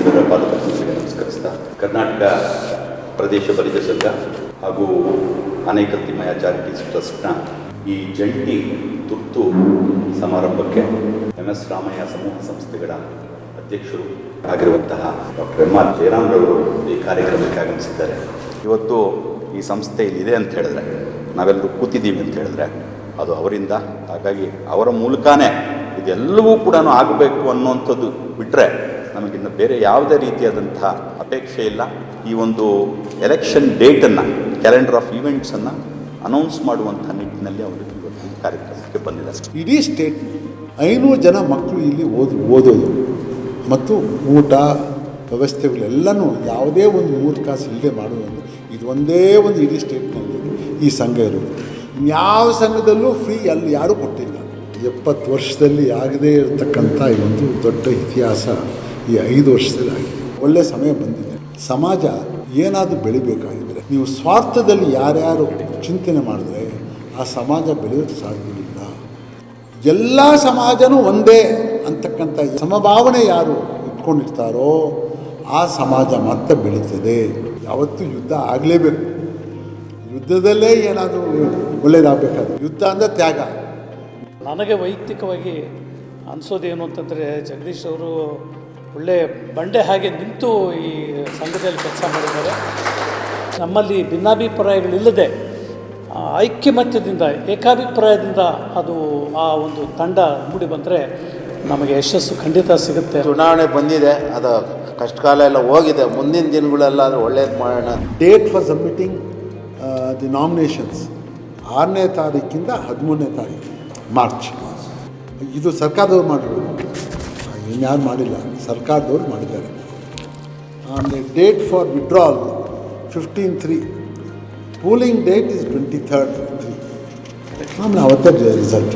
ಗುರುಗಳ ಪಾದಪದ್ಮಗಳಿಗೆ ನಮಸ್ಕರಿಸ್ತಾ ಕರ್ನಾಟಕ ಪ್ರದೇಶ ಬಲಿಜ ಸಂಘ ಹಾಗೂ ಅನೇಕತಿಮಯ ಚಾರಿಟೀಸ್ ಟ್ರಸ್ಟ್ನ ಈ ಜಂಟಿ ತುರ್ತು ಸಮಾರಂಭಕ್ಕೆ MS ರಾಮಯ್ಯ ಸಮೂಹ ಸಂಸ್ಥೆಗಳ ಅಧ್ಯಕ್ಷರು ಆಗಿರುವಂತಹ ಡಾಕ್ಟರ್ MR ಜಯರಾಮ್ರವರು ಈ ಕಾರ್ಯಕ್ರಮಕ್ಕೆ ಆಗಮಿಸಿದ್ದಾರೆ. ಇವತ್ತು ಈ ಸಂಸ್ಥೆ ಇಲ್ಲಿದೆ ಅಂತ ಹೇಳಿದ್ರೆ, ನಾವೆಲ್ಲರೂ ಕೂತಿದ್ದೀವಿ ಅಂತ ಹೇಳಿದ್ರೆ ಅದು ಅವರಿಂದ. ಹಾಗಾಗಿ ಅವರ ಮೂಲಕನೇ ಇದೆಲ್ಲವೂ ಕೂಡ ಆಗಬೇಕು ಅನ್ನುವಂಥದ್ದು ಬಿಟ್ಟರೆ ನಮಗಿನ್ನು ಬೇರೆ ಯಾವುದೇ ರೀತಿಯಾದಂತಹ ಅಪೇಕ್ಷೆ ಇಲ್ಲ. ಈ ಒಂದು ಎಲೆಕ್ಷನ್ ಡೇಟನ್ನು, ಕ್ಯಾಲೆಂಡರ್ ಆಫ್ ಈವೆಂಟ್ಸನ್ನು ಅನೌನ್ಸ್ ಮಾಡುವಂಥ ನಿಟ್ಟಿನಲ್ಲಿ ಅವರು ಇವತ್ತು ಕಾರ್ಯಕ್ರಮಕ್ಕೆ ಬಂದಿದ್ದಾರೆ. ಇಡೀ ಸ್ಟೇಟ್ 500 ಜನ ಮಕ್ಕಳು ಇಲ್ಲಿ ಓದೋದು ಮತ್ತು ಊಟ ವ್ಯವಸ್ಥೆಗಳೆಲ್ಲನೂ ಯಾವುದೇ ಒಂದು 3 ಕಾಸು ಇಲ್ಲದೆ ಮಾಡೋದು. ಇದು ಒಂದೇ ಒಂದು ಇಡೀ ಸ್ಟೇಟ್ನಲ್ಲಿ ಈ ಸಂಘ ಇರೋದು. ಯಾವ ಸಂಘದಲ್ಲೂ ಫ್ರೀ ಅಲ್ಲಿ ಯಾರೂ ಕೊಟ್ಟಿಲ್ಲ. 70 ವರ್ಷದಲ್ಲಿ ಆಗದೇ ಇರತಕ್ಕಂಥ ಈ ಒಂದು ದೊಡ್ಡ ಇತಿಹಾಸ ಈ 5 ವರ್ಷದಲ್ಲಿ ಆಗಿದೆ. ಒಳ್ಳೆಯ ಸಮಯ ಬಂದಿದೆ. ಸಮಾಜ ಏನಾದರೂ ಬೆಳಿಬೇಕಾಗಿದ್ದರೆ ನೀವು ಸ್ವಾರ್ಥದಲ್ಲಿ ಯಾರ್ಯಾರು ಚಿಂತನೆ ಮಾಡಿದ್ರೆ ಆ ಸಮಾಜ ಬೆಳೆಯೋಕ್ಕೆ ಸಾಧ್ಯವಿಲ್ಲ. ಎಲ್ಲ ಸಮಾಜನೂ ಒಂದೇ ಅಂತಕ್ಕಂಥ ಸಮಭಾವನೆ ಯಾರು ಇಟ್ಕೊಂಡಿರ್ತಾರೋ ಆ ಸಮಾಜ ಮಾತ್ರ ಬೆಳೀತದೆ. ಯಾವತ್ತೂ ಯುದ್ಧ ಆಗಲೇಬೇಕು. ಯುದ್ಧದಲ್ಲೇ ಏನಾದರೂ ಒಳ್ಳೆಯದಾಗಬೇಕಾದ್ರೆ ಯುದ್ಧ ಅಂದರೆ ತ್ಯಾಗ. ನನಗೆ ವೈಯಕ್ತಿಕವಾಗಿ ಅನಿಸೋದೇನು ಅಂತಂದರೆ, ಜಗದೀಶ್ ಅವರು ಒಳ್ಳೆಯ ಬಂಡೆ ಹಾಗೆ ನಿಂತು ಈ ಸಂಘದಲ್ಲಿ ಕೆಲಸ ಮಾಡಿದ್ದಾರೆ. ನಮ್ಮಲ್ಲಿ ಭಿನ್ನಾಭಿಪ್ರಾಯಗಳಿಲ್ಲದೆ ಐಕ್ಯಮತ್ಯದಿಂದ, ಏಕಾಭಿಪ್ರಾಯದಿಂದ ಅದು ಆ ಒಂದು ತಂಡ ಮೂಡಿ ಬಂದರೆ ನಮಗೆ ಯಶಸ್ಸು ಖಂಡಿತ ಸಿಗುತ್ತೆ. ಚುನಾವಣೆ ಬಂದಿದೆ, ಅದು ಕಷ್ಟಕಾಲ ಎಲ್ಲ ಹೋಗಿದೆ. ಮುಂದಿನ ದಿನಗಳೆಲ್ಲ ಅದು ಒಳ್ಳೇದು ಮಾಡೋಣ. Date for submitting the nominations 6ನೇ ತಾರೀಕಿಂದ 13ನೇ ತಾರೀಕು ಮಾರ್ಚ್. ಇದು ಸರ್ಕಾರದವ್ರು ಮಾಡಿರೋದು, ಇನ್ಯಾರು ಮಾಡಿಲ್ಲ, ಸರ್ಕಾರದವ್ರು ಮಾಡಿದ್ದಾರೆ. ಆಮೇಲೆ date for withdrawal 15/3, pooling date is 23rd 3. ಆಮೇಲೆ ಅವತ್ತೇ ರಿಸಲ್ಟ್.